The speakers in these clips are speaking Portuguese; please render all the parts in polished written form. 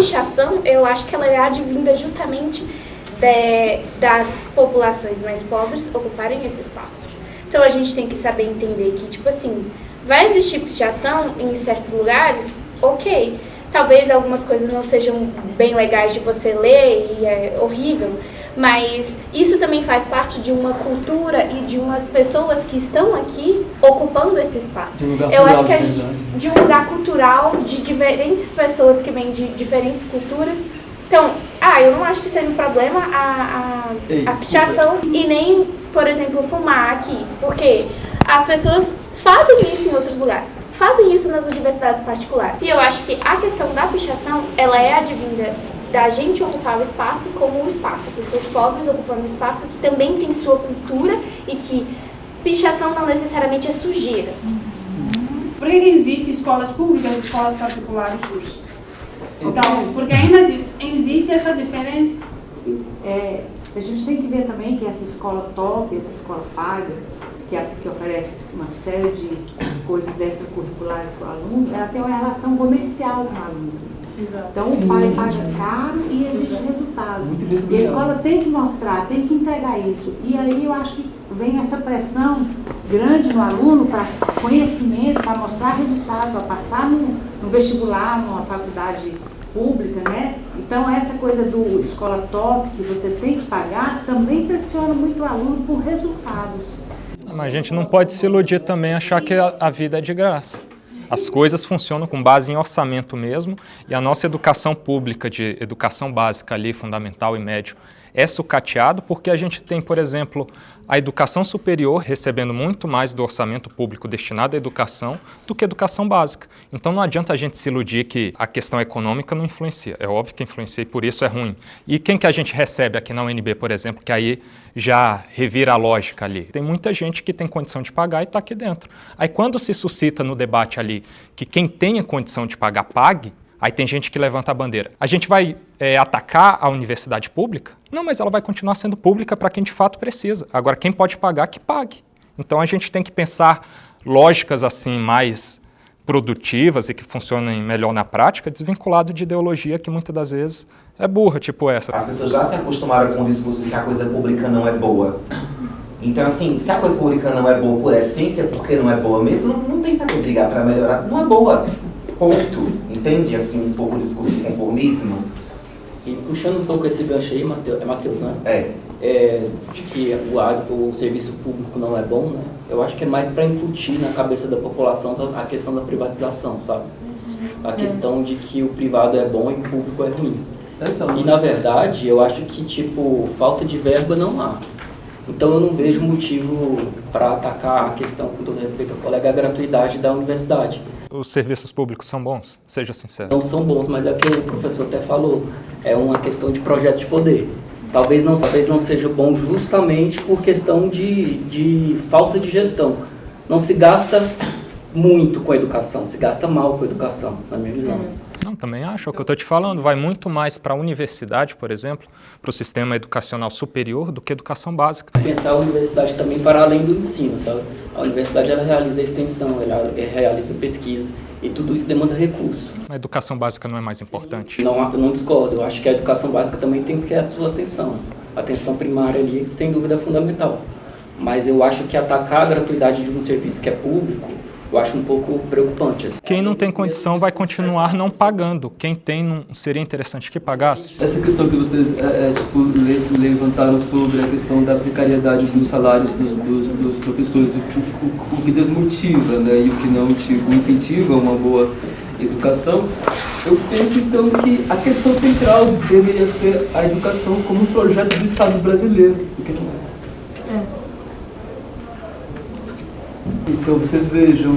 pichação, eu acho que ela é advinda justamente das populações mais pobres ocuparem esse espaço. Então a gente tem que saber entender que, tipo assim, vai existir pichação em certos lugares, ok. Talvez algumas coisas não sejam bem legais de você ler e é horrível, mas isso também faz parte de uma cultura e de umas pessoas que estão aqui ocupando esse espaço. Eu acho que de um lugar cultural, de diferentes pessoas que vêm de diferentes culturas. Então, eu não acho que seja um problema a pichação e nem, por exemplo, fumar aqui, porque as pessoas fazem isso em outros lugares, fazem isso nas universidades particulares. E eu acho que a questão da pichação, ela é advinda da gente ocupar o espaço como um espaço, pessoas pobres ocupando um espaço que também tem sua cultura e que pichação não necessariamente é sujeira. Por que existem escolas públicas e escolas particulares hoje? Então, porque ainda existe essa diferença. A gente tem que ver também que essa escola top, essa escola paga, que oferece uma série de coisas extracurriculares para o aluno, ela tem uma relação comercial com o aluno. Exato. Então o pai paga caro e exige resultado. E a escola tem que mostrar, tem que entregar isso. E aí eu acho que vem essa pressão grande no aluno para conhecimento, para mostrar resultado, para passar no vestibular, numa faculdade pública, né? Então essa coisa do escola top, que você tem que pagar, também pressiona muito o aluno por resultados. Mas a gente não pode se iludir também, achar que a vida é de graça. As coisas funcionam com base em orçamento mesmo, e a nossa educação pública, de educação básica ali, fundamental e médio, é sucateado porque a gente tem, por exemplo, a educação superior recebendo muito mais do orçamento público destinado à educação do que a educação básica. Então não adianta a gente se iludir que a questão econômica não influencia. É óbvio que influencia e por isso é ruim. E quem que a gente recebe aqui na UNB, por exemplo, que aí já revira a lógica ali? Tem muita gente que tem condição de pagar e está aqui dentro. Aí quando se suscita no debate ali que quem tem a condição de pagar, pague, aí tem gente que levanta a bandeira. A gente vai atacar a universidade pública? Não, mas ela vai continuar sendo pública para quem de fato precisa. Agora, quem pode pagar, que pague. Então a gente tem que pensar lógicas assim mais produtivas e que funcionem melhor na prática, desvinculado de ideologia que muitas das vezes é burra, tipo essa. As pessoas já se acostumaram com o discurso de que a coisa pública não é boa. Então, assim, se a coisa pública não é boa por essência, porque não é boa mesmo, não tem para que brigar para melhorar. Não é boa. Ponto. Entende, assim, um pouco o discurso de conformismo? E puxando um pouco esse gancho aí, Matheus, né? De que o serviço público não é bom, né? Eu acho que é mais para incutir na cabeça da população a questão da privatização, sabe? A questão de que o privado é bom e o público é ruim. E, na verdade, eu acho que, tipo, falta de verba não há. Então, eu não vejo motivo para atacar a questão, com todo respeito ao colega, a gratuidade da universidade. Os serviços públicos são bons? Seja sincero. Não são bons, mas é o que o professor até falou. É uma questão de projeto de poder. Talvez não seja bom justamente por questão de falta de gestão. Não se gasta muito com a educação, se gasta mal com a educação, na minha visão. Não, também acho, é o que eu estou te falando, vai muito mais para a universidade, por exemplo, para o sistema educacional superior do que a educação básica. Pensar a universidade também para além do ensino, sabe? A universidade ela realiza extensão, ela realiza pesquisa e tudo isso demanda recurso. A educação básica não é mais importante? Não, eu não discordo, eu acho que a educação básica também tem que ter a sua atenção. A atenção primária ali, sem dúvida, é fundamental. Mas eu acho que atacar a gratuidade de um serviço que é público, eu acho um pouco preocupante. Assim. Quem não tem condição vai continuar não pagando. Quem tem, não seria interessante que pagasse? Essa questão que vocês levantaram sobre a questão da precariedade dos salários dos professores, o que desmotiva, né, e o que não incentiva uma boa educação, eu penso então que a questão central deveria ser a educação como um projeto do Estado brasileiro, porque não é. Então vocês vejam,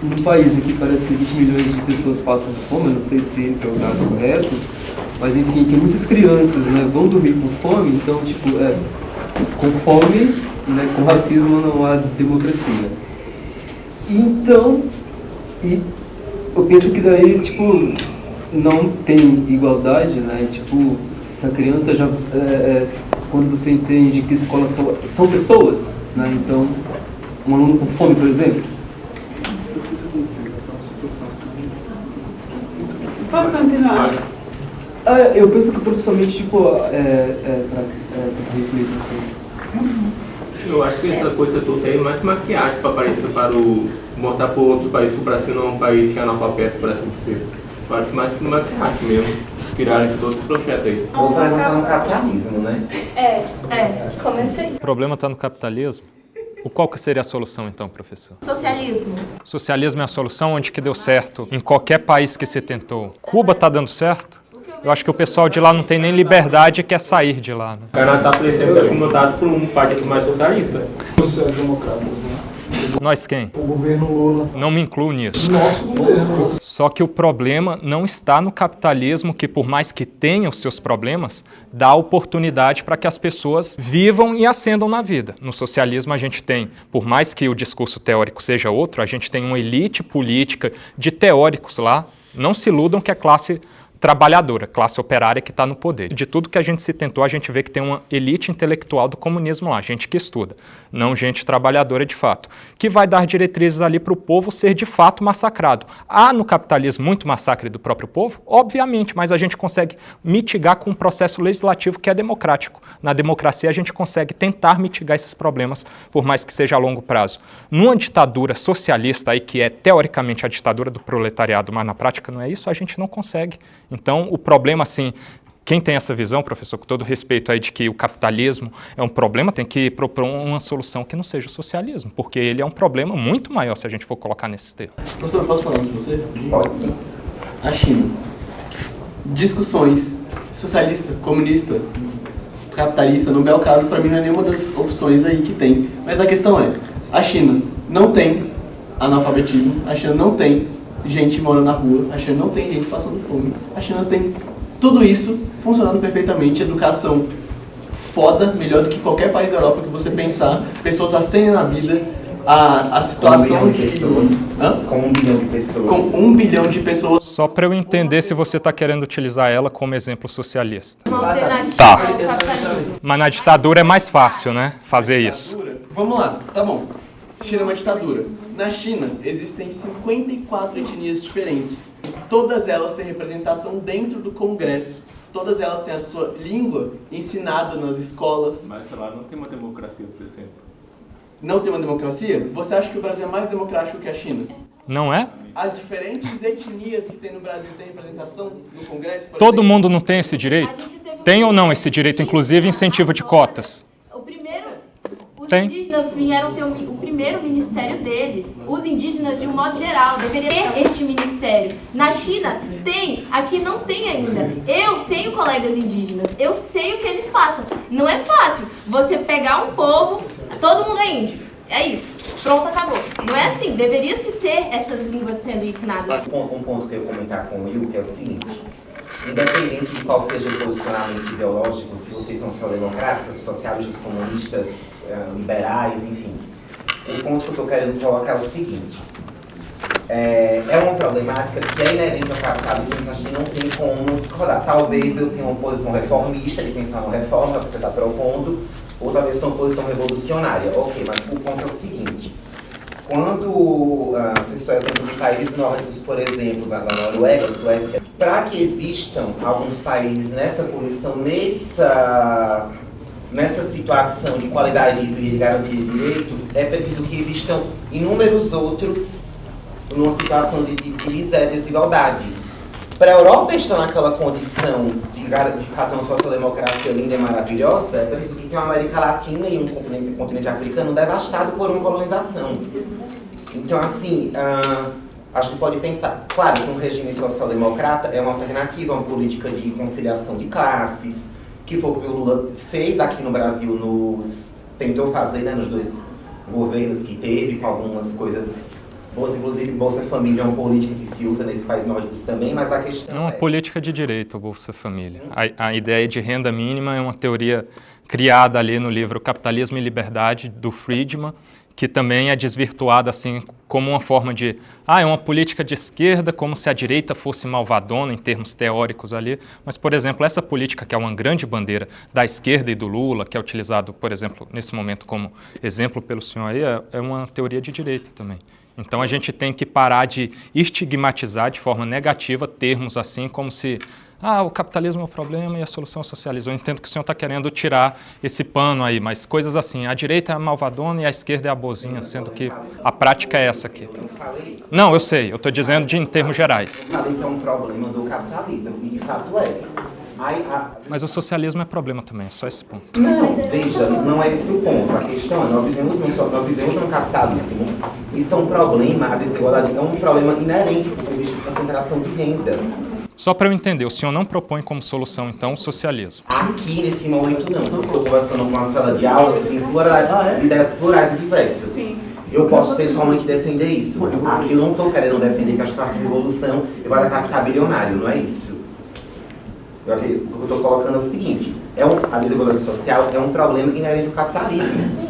num país aqui parece que 20 milhões de pessoas passam fome, não sei se esse é o dado correto, mas enfim, que muitas crianças, né, vão dormir com fome, então tipo, com fome, né, com racismo não há democracia. Então, eu penso que daí tipo, não tem igualdade, né, tipo, essa criança já, quando você entende que escolas são pessoas, né, então um aluno com fome, por exemplo. Pode continuar. Eu penso que profissionalmente, tipo, para refletir você. Eu acho que essa coisa toda é mais maquiagem para aparecer mostrar para outros países que o Brasil não é um país que é analfabeto, por assim dizer. Eu acho que mais que maquiagem mesmo. Criar esse outro projeto aí. O problema está no capitalismo, né? Comecei. O problema está no capitalismo. Qual que seria a solução, então, professor? Socialismo. Socialismo é a solução onde que deu certo em qualquer país que se tentou. Cuba está dando certo? Eu acho que o pessoal de lá não tem nem liberdade e quer sair de lá. Né? O Canadá, por exemplo, é comandado por um partido mais socialista. Sociais-democratas, né? Nós quem? O governo Lula. Não me incluo nisso. Nosso governo. Só que o problema não está no capitalismo, que por mais que tenha os seus problemas, dá oportunidade para que as pessoas vivam e ascendam na vida. No socialismo a gente tem, por mais que o discurso teórico seja outro, a gente tem uma elite política de teóricos lá. Não se iludam que é classe trabalhadora, classe operária que está no poder. De tudo que a gente se tentou, a gente vê que tem uma elite intelectual do comunismo lá, gente que estuda, não gente trabalhadora de fato, que vai dar diretrizes ali para o povo ser de fato massacrado. Há no capitalismo muito massacre do próprio povo? Obviamente, mas a gente consegue mitigar com um processo legislativo que é democrático. Na democracia a gente consegue tentar mitigar esses problemas, por mais que seja a longo prazo. Numa ditadura socialista, aí, que é teoricamente a ditadura do proletariado, mas na prática não é isso, a gente não consegue. Então, o problema, assim, quem tem essa visão, professor, com todo respeito aí de que o capitalismo é um problema, tem que propor uma solução que não seja o socialismo, porque ele é um problema muito maior se a gente for colocar nesses termos. Professor, posso falar de você? Pode sim. A China. Discussões socialista, comunista, capitalista, não é o caso, para mim não é nenhuma das opções aí que tem. Mas a questão é, a China não tem analfabetismo, a China não tem gente morando na rua, a China não tem gente passando fome, a China tem tudo isso funcionando perfeitamente, educação foda, melhor do que qualquer país da Europa que você pensar, pessoas ascendem na vida, a situação Com 1 bilhão de pessoas. Com 1 bilhão de pessoas. Com 1 bilhão de pessoas. Só para eu entender se você está querendo utilizar ela como exemplo socialista. Uma alternativa Tá. ao capitalismo. Mas na ditadura é mais fácil, né, fazer isso. Vamos lá, tá bom. China é uma ditadura. Na China existem 54 etnias diferentes. Todas elas têm representação dentro do Congresso. Todas elas têm a sua língua ensinada nas escolas. Mas lá não tem uma democracia, por exemplo. Não tem uma democracia? Você acha que o Brasil é mais democrático que a China? Não é? As diferentes etnias que tem no Brasil têm representação no Congresso? Por Todo exemplo? mundo não tem esse direito? Tem ou não esse direito, inclusive incentivo de cotas? Os Tem. indígenas vieram ter o primeiro ministério deles. Os indígenas, de um modo geral, deveriam ter este ministério. Na China, tem. Aqui não tem ainda. Eu tenho colegas indígenas. Eu sei o que eles passam. Não é fácil você pegar um povo, todo mundo é índio. É isso. Pronto, acabou. Não é assim. Deveria-se ter essas línguas sendo ensinadas. Um ponto que eu ia comentar com o Will, que é o seguinte: independente de qual seja o posicionamento ideológico, se vocês são social-democráticos, socialistas, comunistas, liberais, enfim, o ponto que eu quero colocar é o seguinte: é uma problemática que é inerente ao capitalismo que a gente não tem como discordar. Talvez eu tenha uma posição reformista, de pensar numa reforma que você está propondo, ou talvez tenha uma posição revolucionária. Ok, mas o ponto é o seguinte: quando vocês estão exemplo de países nórdicos, por exemplo, da Noruega, Suécia, para que existam alguns países nessa posição, nessa situação de qualidade de vida e de garantia de direitos, é preciso que existam inúmeros outros numa situação de miséria e desigualdade. Para a Europa estar naquela condição de fazer uma social-democracia linda e maravilhosa, é preciso que tenha uma América Latina e um continente africano devastado por uma colonização. Então, assim, a gente pode pensar, claro, que um regime social-democrata é uma alternativa, uma política de conciliação de classes, que foi o que o Lula fez aqui no Brasil, tentou fazer, né, nos 2 governos que teve, com algumas coisas boas, inclusive Bolsa Família é uma política que se usa nesses países nórdicos também, mas a questão É uma política de direito, o Bolsa Família. A ideia de renda mínima é uma teoria criada ali no livro Capitalismo e Liberdade, do Friedman, que também é desvirtuada assim como uma forma de, é uma política de esquerda, como se a direita fosse malvadona em termos teóricos ali. Mas, por exemplo, essa política que é uma grande bandeira da esquerda e do Lula, que é utilizado, por exemplo, nesse momento como exemplo pelo senhor aí, é uma teoria de direita também. Então a gente tem que parar de estigmatizar de forma negativa termos assim como se o capitalismo é o problema e a solução é o socialismo. Eu entendo que o senhor está querendo tirar esse pano aí, mas coisas assim, a direita é a malvadona e a esquerda é a boazinha, sendo que a prática é essa aqui. Não, eu sei, eu estou dizendo em termos gerais. Eu falei que é um problema do capitalismo, e de fato é. Mas o socialismo é problema também, é só esse ponto. Não, veja, não é esse o ponto. A questão é, nós vivemos num capitalismo. Isso é um problema, a desigualdade é um problema inerente porque existe concentração de renda. Só para eu entender, o senhor não propõe como solução, então, o socialismo? Aqui, nesse momento, não. Porque estou conversando com uma sala de aula que tem ideias plurais e diversas. Sim. Eu posso pessoalmente defender isso, mas aqui eu não estou querendo defender que a gente faça uma revolução e vai dar capital bilionário, não é isso. O que eu estou colocando é o seguinte, a desigualdade social é um problema inerente ao capitalismo. Sim.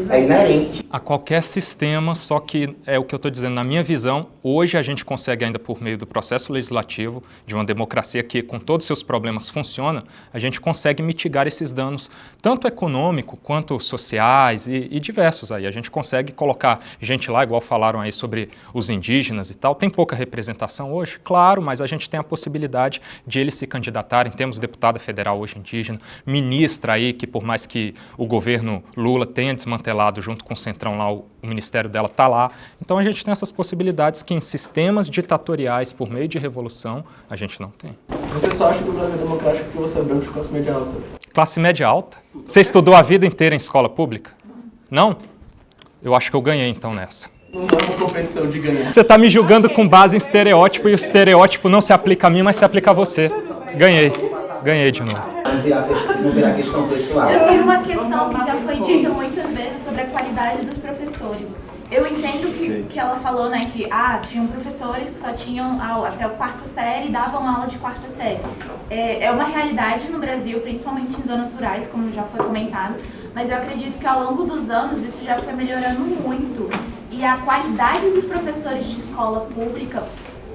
É inerente a qualquer sistema, só que é o que eu estou dizendo, na minha visão, hoje a gente consegue ainda por meio do processo legislativo, de uma democracia que com todos os seus problemas funciona, a gente consegue mitigar esses danos, tanto econômico quanto sociais e diversos aí. A gente consegue colocar gente lá, igual falaram aí sobre os indígenas e tal, tem pouca representação hoje, claro, mas a gente tem a possibilidade de eles se candidatarem, temos deputada federal hoje indígena, ministra aí, que por mais que o governo Lula tenha desmantelado junto com o Centrão lá, o ministério dela está lá. Então a gente tem essas possibilidades que em sistemas ditatoriais, por meio de revolução, a gente não tem. Você só acha que o Brasil é democrático porque você é branco de classe média alta? Classe média alta? Você estudou a vida inteira em escola pública? Não? Eu acho que eu ganhei então nessa. Não é uma competição de ganhar. Você está me julgando com base em estereótipo e o estereótipo não se aplica a mim, mas se aplica a você. Ganhei. Ganhei de novo. Não virar questão pessoal. Eu tenho uma questão que já foi dita muitas vezes sobre a qualidade dos professores. Eu entendo que ela falou, né, que tinham professores que só tinham até a 4ª série e davam aula de 4ª série. É uma realidade no Brasil, principalmente em zonas rurais, como já foi comentado, mas eu acredito que ao longo dos anos isso já foi melhorando muito. E a qualidade dos professores de escola pública,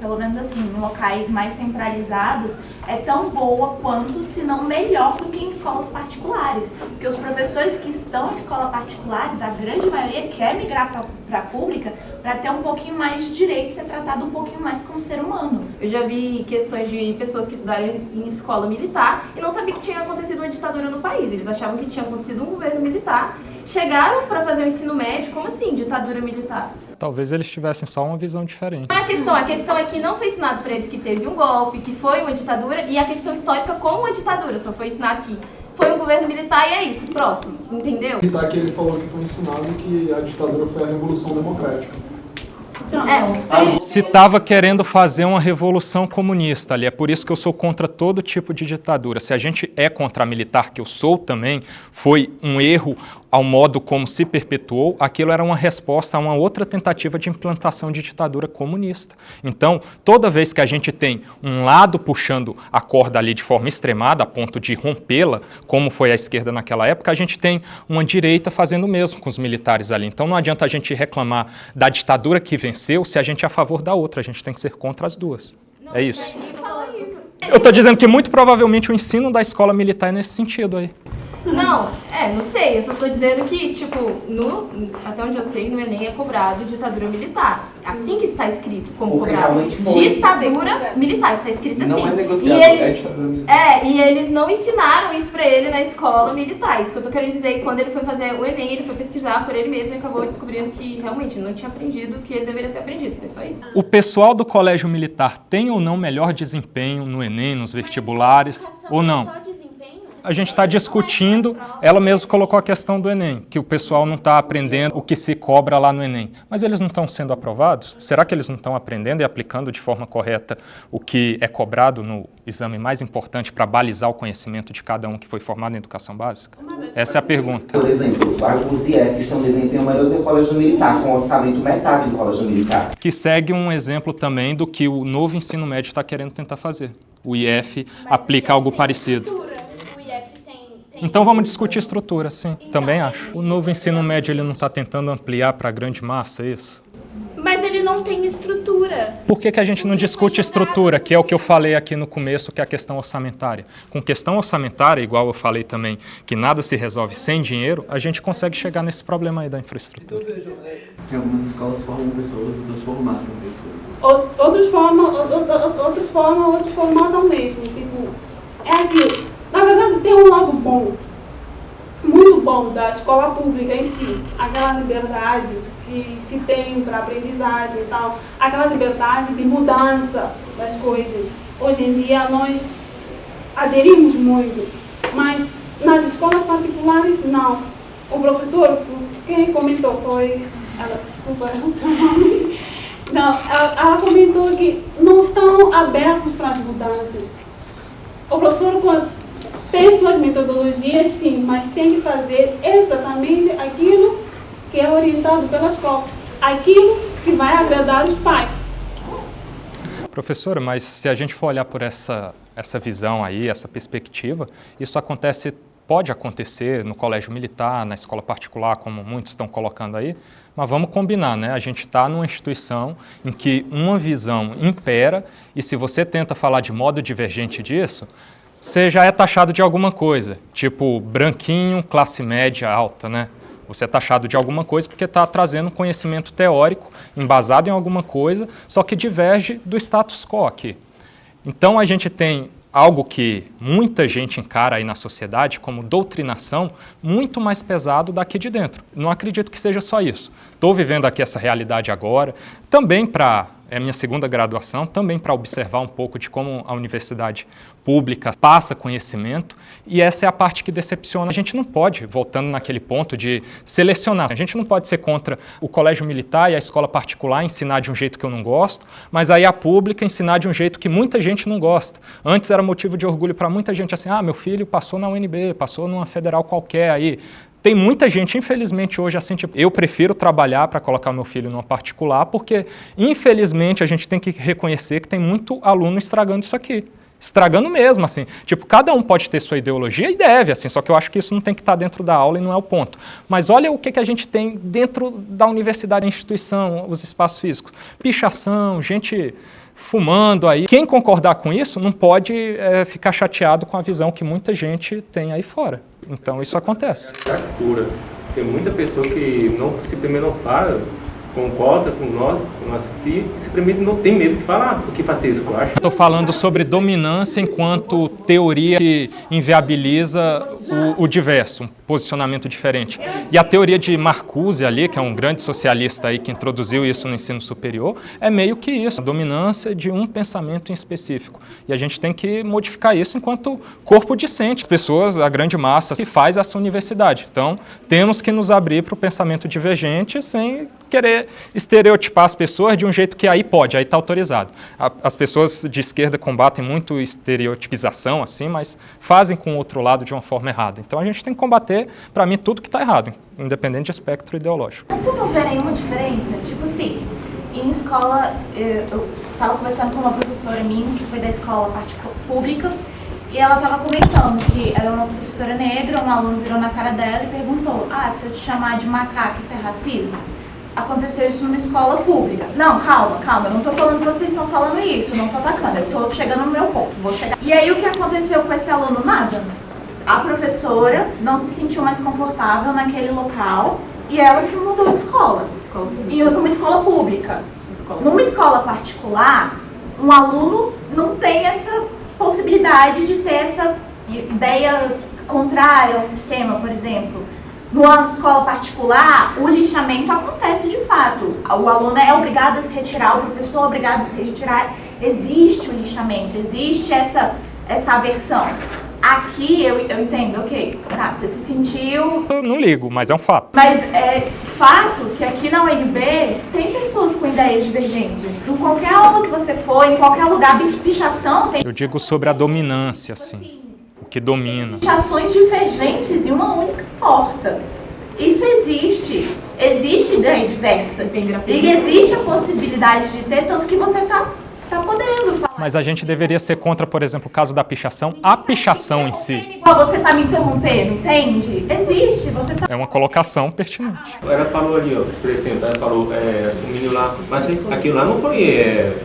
pelo menos assim, em locais mais centralizados, é tão boa quanto, se não melhor, do que em escolas particulares. Porque os professores que estão em escolas particulares, a grande maioria quer migrar para a pública para ter um pouquinho mais de direito, ser tratado um pouquinho mais como ser humano. Eu já vi questões de pessoas que estudaram em escola militar e não sabiam que tinha acontecido uma ditadura no país. Eles achavam que tinha acontecido um governo militar. Chegaram para fazer o ensino médio, como assim, ditadura militar? Talvez eles tivessem só uma visão diferente. Não é a questão é que não foi ensinado para eles que teve um golpe, que foi uma ditadura, e a questão histórica como uma ditadura, só foi ensinado que foi um governo militar e é isso, próximo, entendeu? Militar que ele falou que foi ensinado que a ditadura foi a Revolução Democrática. Se estava querendo fazer uma revolução comunista ali, é por isso que eu sou contra todo tipo de ditadura. Se a gente é contra a militar, que eu sou também, foi um erro ao modo como se perpetuou, aquilo era uma resposta a uma outra tentativa de implantação de ditadura comunista. Então, toda vez que a gente tem um lado puxando a corda ali de forma extremada, a ponto de rompê-la, como foi a esquerda naquela época, a gente tem uma direita fazendo o mesmo com os militares ali. Então, não adianta a gente reclamar da ditadura que venceu se a gente é a favor da outra, a gente tem que ser contra as duas. É isso. Eu estou dizendo que muito provavelmente o ensino da escola militar é nesse sentido aí. Não sei, eu só tô dizendo que, tipo, até onde eu sei, no Enem é cobrado ditadura militar. Assim que está escrito como cobrado. Ditadura militar, está escrito assim. Não é negociável, é ditadura militar. E eles não ensinaram isso pra ele na escola militar. Isso que eu tô querendo dizer, que quando ele foi fazer o Enem, ele foi pesquisar por ele mesmo e acabou descobrindo que realmente não tinha aprendido o que ele deveria ter aprendido. Foi só isso. O pessoal do colégio militar tem ou não melhor desempenho no Enem, nos vestibulares, ou não? A gente está discutindo, ela mesma colocou a questão do Enem, que o pessoal não está aprendendo o que se cobra lá no Enem. Mas eles não estão sendo aprovados? Será que eles não estão aprendendo e aplicando de forma correta o que é cobrado no exame mais importante para balizar o conhecimento de cada um que foi formado em educação básica? Essa é a pergunta. Por exemplo, os IEFs têm um desempenho melhor do que o colégio militar, com orçamento metade do colégio militar. Que segue um exemplo também do que o novo ensino médio está querendo tentar fazer. O IF aplica algo parecido. Então vamos discutir estrutura, sim, também acho. O novo ensino médio ele não está tentando ampliar para a grande massa, é isso? Mas ele não tem estrutura. Por que a gente não discute estrutura, que é o que eu falei aqui no começo, que é a questão orçamentária? Com questão orçamentária, igual eu falei também, que nada se resolve sem dinheiro, a gente consegue chegar nesse problema aí da infraestrutura. Em algumas escolas formam pessoas, outras formatam pessoas. Outros formam, outros formatam mesmo. Tipo, é aquilo. Na verdade, tem um lado bom, muito bom da escola pública em si. Aquela liberdade que se tem para aprendizagem e tal. Aquela liberdade de mudança das coisas. Hoje em dia nós aderimos muito, mas nas escolas particulares não. O professor, quem comentou foi... Desculpa, eu não tenho nome. Não, ela comentou que não estão abertos para as mudanças. O professor tem suas metodologias, sim, mas tem que fazer exatamente aquilo que é orientado pela escola, aquilo que vai agradar os pais. Professora, mas se a gente for olhar por essa visão aí, essa perspectiva, isso pode acontecer no colégio militar, na escola particular, como muitos estão colocando aí, mas vamos combinar, né? A gente está numa instituição em que uma visão impera e se você tenta falar de modo divergente disso, você já é taxado de alguma coisa, tipo branquinho, classe média alta, né? Você é taxado de alguma coisa porque está trazendo conhecimento teórico, embasado em alguma coisa, só que diverge do status quo aqui. Então a gente tem algo que muita gente encara aí na sociedade como doutrinação muito mais pesado daqui de dentro. Não acredito que seja só isso. Estou vivendo aqui essa realidade agora, também é minha segunda graduação, também para observar um pouco de como a universidade pública passa conhecimento, e essa é a parte que decepciona. A gente não pode, voltando naquele ponto de selecionar, a gente não pode ser contra o colégio militar e a escola particular ensinar de um jeito que eu não gosto, mas aí a pública ensinar de um jeito que muita gente não gosta. Antes era motivo de orgulho para muita gente, assim, meu filho passou na UNB, passou numa federal qualquer aí. Tem muita gente, infelizmente, hoje, assim, tipo, eu prefiro trabalhar para colocar meu filho numa particular, porque, infelizmente, a gente tem que reconhecer que tem muito aluno estragando isso aqui. Estragando mesmo, assim. Tipo, cada um pode ter sua ideologia e deve, assim, só que eu acho que isso não tem que estar dentro da aula e não é o ponto. Mas olha o que a gente tem dentro da universidade, instituição, os espaços físicos. Pichação, gente fumando aí. Quem concordar com isso não pode ficar chateado com a visão que muita gente tem aí fora. Então isso acontece. Tem muita pessoa que simplesmente não fala, concorda com nós aqui, e simplesmente não tem medo de falar o que fazer isso, eu acho. Estou falando sobre dominância enquanto teoria que inviabiliza o diverso, um posicionamento diferente. E a teoria de Marcuse ali, que é um grande socialista aí que introduziu isso no ensino superior, é meio que isso, a dominância de um pensamento em específico. E a gente tem que modificar isso enquanto corpo discente. As pessoas, a grande massa, que faz essa universidade. Então, temos que nos abrir para o pensamento divergente sem querer estereotipar as pessoas de um jeito que aí pode, aí está autorizado. As pessoas de esquerda combatem muito estereotipização, assim, mas fazem com o outro lado de uma forma errada. Então a gente tem que combater, para mim, tudo que está errado, independente de espectro ideológico. Mas você não vê nenhuma diferença? Tipo assim, em escola, eu estava conversando com uma professora minha, que foi da escola pública, e ela estava comentando que ela é uma professora negra, um aluno virou na cara dela e perguntou: se eu te chamar de macaco, isso é racismo? Aconteceu isso numa escola pública. Não, calma, eu não estou falando que vocês estão falando isso, eu não estou atacando, eu estou chegando no meu ponto, vou chegar. E aí o que aconteceu com esse aluno? Nada. A professora não se sentiu mais confortável naquele local e ela se mudou de escola. E numa escola pública. Numa escola particular, um aluno não tem essa possibilidade de ter essa ideia contrária ao sistema, por exemplo. Numa escola particular, o lixamento acontece de fato. O aluno é obrigado a se retirar, o professor é obrigado a se retirar. Existe o lixamento, existe essa aversão. Aqui eu entendo, ok, você se sentiu... Eu não ligo, mas é um fato. Mas é fato que aqui na UNB tem pessoas com ideias divergentes. Em qualquer aula que você for, em qualquer lugar, pichação tem... Eu digo sobre a dominância, assim. Que domina. Pichações divergentes em uma única porta. Isso existe ideia diversa. E existe a possibilidade de ter, tanto que você está tá podendo falar. Mas a gente deveria ser contra, por exemplo, o caso da pichação, a pichação em si. Igual você tá me interrompendo, entende? Existe, você tá... É uma colocação pertinente. Ela falou ali, ó, por exemplo, ela falou, o menino lá, mas aquilo lá não foi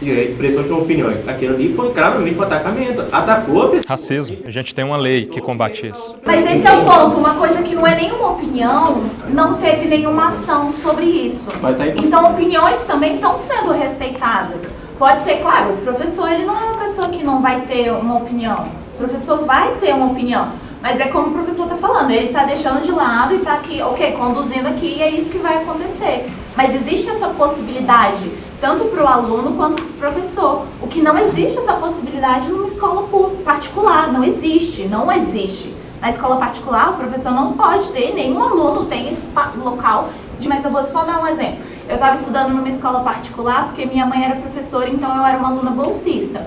expressão de uma opinião, aquilo ali foi claramente um atacamento, atacou a pessoa. Racismo, a gente tem uma lei que combate isso. Mas esse é o ponto, uma coisa que não é nenhuma opinião, não teve nenhuma ação sobre isso. Então opiniões também estão sendo respeitadas. Pode ser, claro, o professor ele não é uma pessoa que não vai ter uma opinião. O professor vai ter uma opinião. Mas é como o professor está falando, ele está deixando de lado e está aqui, ok, conduzindo aqui e é isso que vai acontecer. Mas existe essa possibilidade, tanto para o aluno quanto para o professor. O que não existe essa possibilidade numa escola particular, não existe, não existe. Na escola particular, o professor não pode ter, nenhum aluno tem esse local, mas eu vou só dar um exemplo. Eu estava estudando numa escola particular porque minha mãe era professora, então eu era uma aluna bolsista.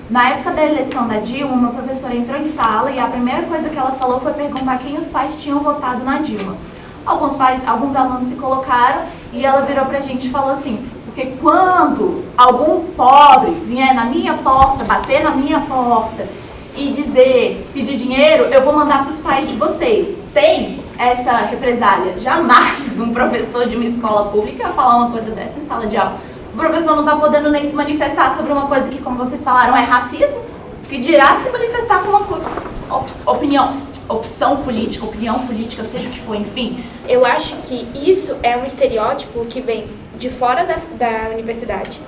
Na época da eleição da Dilma, uma professora entrou em sala e a primeira coisa que ela falou foi perguntar quem os pais tinham votado na Dilma. Alguns alunos se colocaram e ela virou pra gente e falou assim, porque quando algum pobre vier na minha porta, bater na minha porta e pedir dinheiro, eu vou mandar pros pais de vocês. Tem essa represália. Jamais um professor de uma escola pública falar uma coisa dessa em sala de aula. O professor não está podendo nem se manifestar sobre uma coisa que, como vocês falaram, é racismo, que dirá se manifestar com uma opção política, opinião política, seja o que for, enfim. Eu acho que isso é um estereótipo que vem de fora da universidade.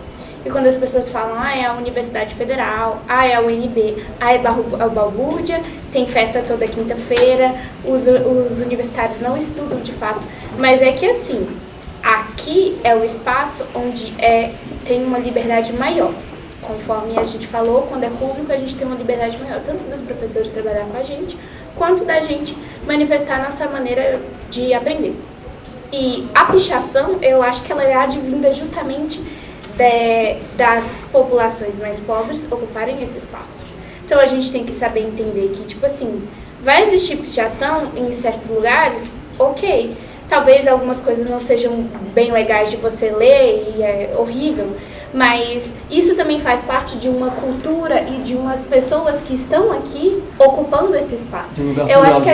E quando as pessoas falam, é a Universidade Federal, é a UNB, é a Balbúrdia, tem festa toda quinta-feira, os universitários não estudam de fato, mas é que assim, aqui é o espaço onde tem uma liberdade maior. Conforme a gente falou, quando é público, a gente tem uma liberdade maior, tanto dos professores trabalhar com a gente, quanto da gente manifestar a nossa maneira de aprender. E a pichação, eu acho que ela é advinda justamente das populações mais pobres ocuparem esse espaço. Então a gente tem que saber entender que, tipo assim, vai existir pichação em certos lugares, ok. Talvez algumas coisas não sejam bem legais de você ler e é horrível, mas isso também faz parte de uma cultura e de umas pessoas que estão aqui ocupando esse espaço. Eu acho que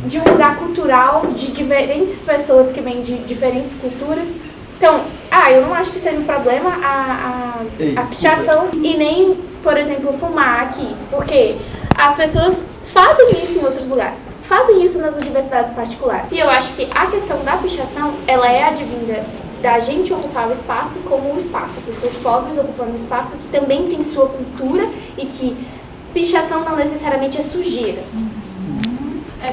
de um lugar cultural, de diferentes pessoas que vêm de diferentes culturas. Então, eu não acho que seja um problema a pichação e nem, por exemplo, fumar aqui, porque as pessoas fazem isso em outros lugares, fazem isso nas universidades particulares. E eu acho que a questão da pichação, ela é advinda da gente ocupar o espaço como um espaço, pessoas pobres ocupando um espaço que também tem sua cultura e que pichação não necessariamente é sujeira.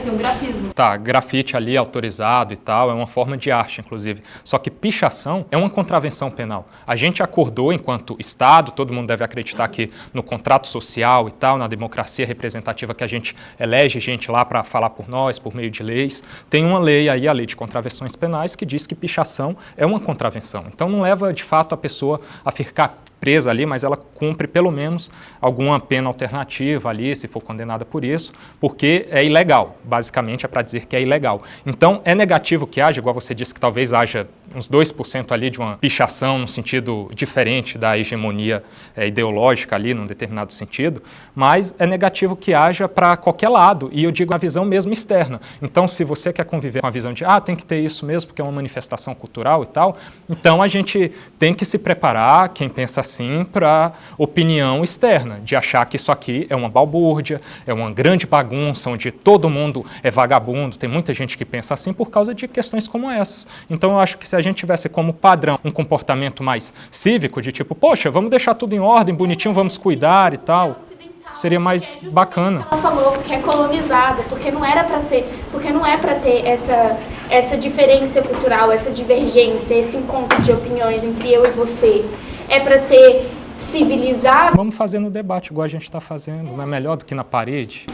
Tem um grafismo. Tá, grafite ali autorizado e tal, é uma forma de arte, inclusive. Só que pichação é uma contravenção penal. A gente acordou enquanto Estado, todo mundo deve acreditar que no contrato social e tal, na democracia representativa que a gente elege gente lá para falar por nós, por meio de leis, tem uma lei aí, a Lei de Contravenções Penais, que diz que pichação é uma contravenção. Então não leva, de fato, a pessoa a ficar presa ali, mas ela cumpre pelo menos alguma pena alternativa ali, se for condenada por isso, porque é ilegal. Basicamente é para dizer que é ilegal. Então é negativo que haja, igual você disse que talvez haja uns 2% ali de uma pichação no sentido diferente da hegemonia ideológica ali, num determinado sentido, mas é negativo que haja para qualquer lado, e eu digo a visão mesmo externa. Então se você quer conviver com a visão de, tem que ter isso mesmo, porque é uma manifestação cultural e tal, então a gente tem que se preparar, quem pensa assim, para opinião externa, de achar que isso aqui é uma balbúrdia, é uma grande bagunça, onde todo mundo é vagabundo, tem muita gente que pensa assim por causa de questões como essas. Então eu acho que se a gente tivesse como padrão um comportamento mais cívico, de tipo, poxa, vamos deixar tudo em ordem, bonitinho, vamos cuidar e tal, seria mais bacana. Ela falou porque é colonizada, porque não era para ser, porque não é para ter essa diferença cultural, essa divergência, esse encontro de opiniões entre eu e você. É para ser civilizado. Vamos fazer no debate, igual a gente está fazendo, não é melhor do que na parede?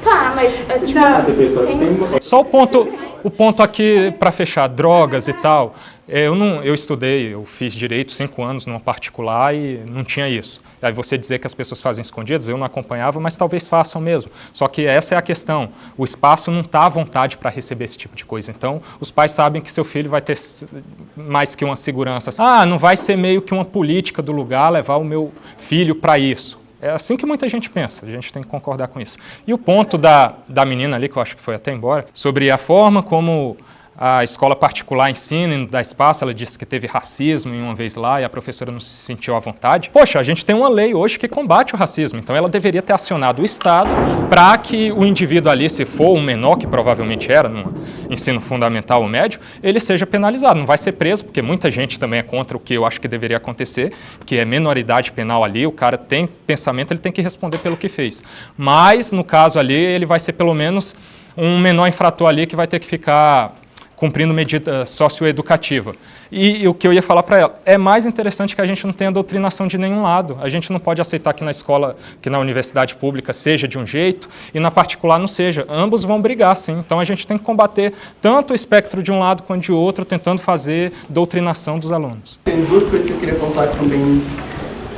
Tá, mas tipo, Só o ponto aqui para fechar, drogas e tal. Eu estudei, eu fiz direito 5 anos numa particular e não tinha isso. Aí você dizer que as pessoas fazem escondidas, eu não acompanhava, mas talvez façam mesmo. Só que essa é a questão, o espaço não está à vontade para receber esse tipo de coisa. Então, os pais sabem que seu filho vai ter mais que uma segurança. Não vai ser meio que uma política do lugar levar o meu filho para isso. É assim que muita gente pensa, a gente tem que concordar com isso. E o ponto da menina ali, que eu acho que foi até embora, sobre a forma como a escola particular ensina e não dá espaço, ela disse que teve racismo em uma vez lá e a professora não se sentiu à vontade. Poxa, a gente tem uma lei hoje que combate o racismo, então ela deveria ter acionado o Estado para que o indivíduo ali, se for um menor, que provavelmente era no ensino fundamental ou médio, ele seja penalizado. Não vai ser preso, porque muita gente também é contra o que eu acho que deveria acontecer, que é menoridade penal ali, o cara tem pensamento, ele tem que responder pelo que fez. Mas, no caso ali, ele vai ser pelo menos um menor infrator ali que vai ter que ficar cumprindo medida socioeducativa. E o que eu ia falar para ela, é mais interessante que a gente não tenha doutrinação de nenhum lado. A gente não pode aceitar que na escola, que na universidade pública seja de um jeito e na particular não seja. Ambos vão brigar, sim. Então a gente tem que combater tanto o espectro de um lado quanto de outro, tentando fazer doutrinação dos alunos. Tem 2 coisas que eu queria pontuar que são bem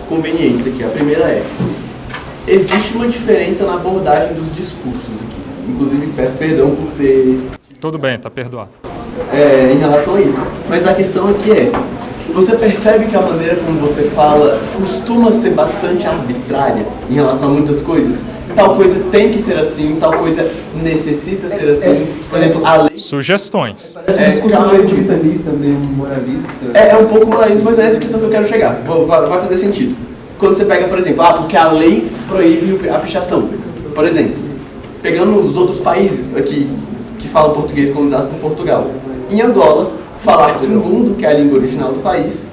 convenientes aqui. A primeira é, existe uma diferença na abordagem dos discursos aqui. Inclusive, peço perdão por ter... Tudo bem, está perdoado. Em relação a isso. Mas a questão aqui é, você percebe que a maneira como você fala costuma ser bastante arbitrária em relação a muitas coisas? Tal coisa tem que ser assim, tal coisa necessita ser assim. Por exemplo, a lei... Sugestões. Parece um discurso meio puritanista, meio moralista. É um pouco moralista, mas é essa questão que eu quero chegar. Vai fazer sentido. Quando você pega, por exemplo, porque a lei proíbe a pichação. Por exemplo, pegando os outros países aqui, que falam português colonizado por Portugal. Em Angola, falar quimbundo, que é a língua original do país,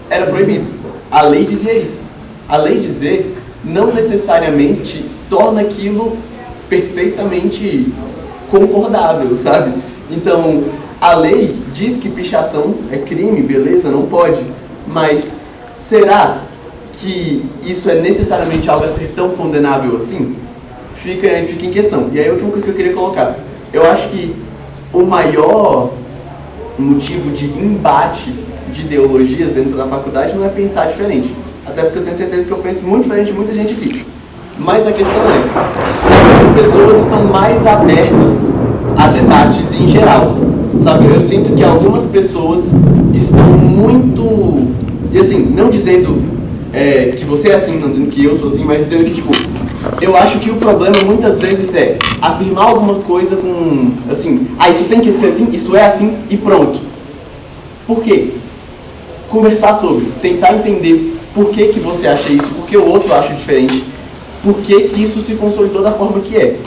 era proibido. A lei dizia isso. A lei dizer não necessariamente torna aquilo perfeitamente concordável, sabe? Então, a lei diz que pichação é crime, beleza, não pode. Mas será que isso é necessariamente algo a ser tão condenável assim? Fica em questão. E aí a última coisa que eu queria colocar. Eu acho que o maior motivo de embate de ideologias dentro da faculdade não é pensar diferente. Até porque eu tenho certeza que eu penso muito diferente de muita gente aqui. Mas a questão é, as pessoas estão mais abertas a debates em geral. Sabe, eu sinto que algumas pessoas estão muito... E assim, não dizendo que você é assim, não dizendo que eu sou assim, mas dizendo que, tipo... Eu acho que o problema muitas vezes é afirmar alguma coisa com, assim, isso tem que ser assim, isso é assim e pronto. Por quê? Conversar sobre, tentar entender por que você acha isso, por que o outro acha diferente, por que isso se consolidou da forma que é.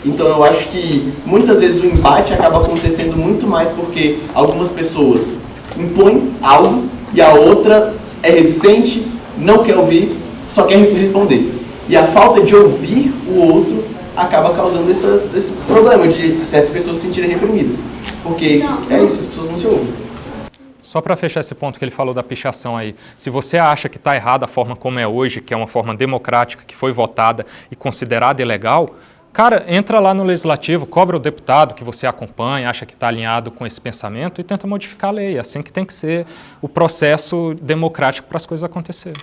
Então eu acho que muitas vezes o embate acaba acontecendo muito mais porque algumas pessoas impõem algo e a outra é resistente, não quer ouvir, só quer responder. E a falta de ouvir o outro acaba causando esse problema de certas pessoas se sentirem reprimidas. Porque é isso, as pessoas não se ouvem. Só para fechar esse ponto que ele falou da pichação aí, se você acha que está errada a forma como é hoje, que é uma forma democrática, que foi votada e considerada ilegal, cara, entra lá no Legislativo, cobra o deputado que você acompanha, acha que está alinhado com esse pensamento e tenta modificar a lei. É assim que tem que ser o processo democrático para as coisas acontecerem.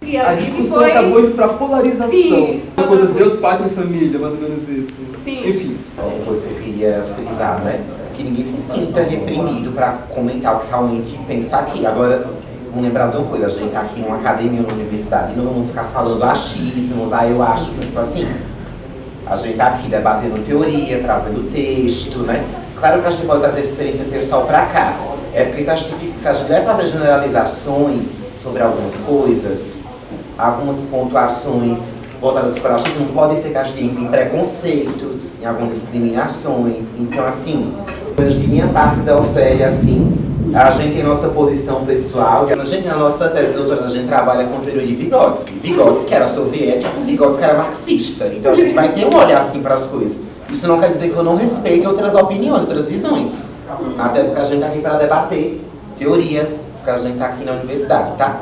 A discussão acabou indo para a polarização. Sim. Uma coisa, Deus, pátria e família, mais ou menos isso. Sim. Enfim. Uma coisa que eu queria frisar, né? Que ninguém se sinta reprimido para comentar o que realmente pensar aqui. Agora, vamos lembrar de uma coisa, a gente está aqui em uma academia, numa universidade, e não vamos ficar falando achismos, eu acho que tipo assim. A gente está aqui debatendo teoria, trazendo texto, né? Claro que a gente pode trazer experiência pessoal para cá. É porque se a gente vai fazer generalizações sobre algumas coisas, algumas pontuações voltadas para o achismo, pode ser que a gente entre em preconceitos, em algumas discriminações. Então, assim, de minha parte da Ofélia, assim, a gente tem nossa posição pessoal, a gente na nossa tese de doutorado, a gente trabalha com teoria de Vygotsky. Vygotsky era soviético, Vygotsky era marxista. Então a gente vai ter um olhar assim para as coisas. Isso não quer dizer que eu não respeite outras opiniões, outras visões. Até porque a gente está aqui para debater teoria, porque a gente está aqui na universidade, tá?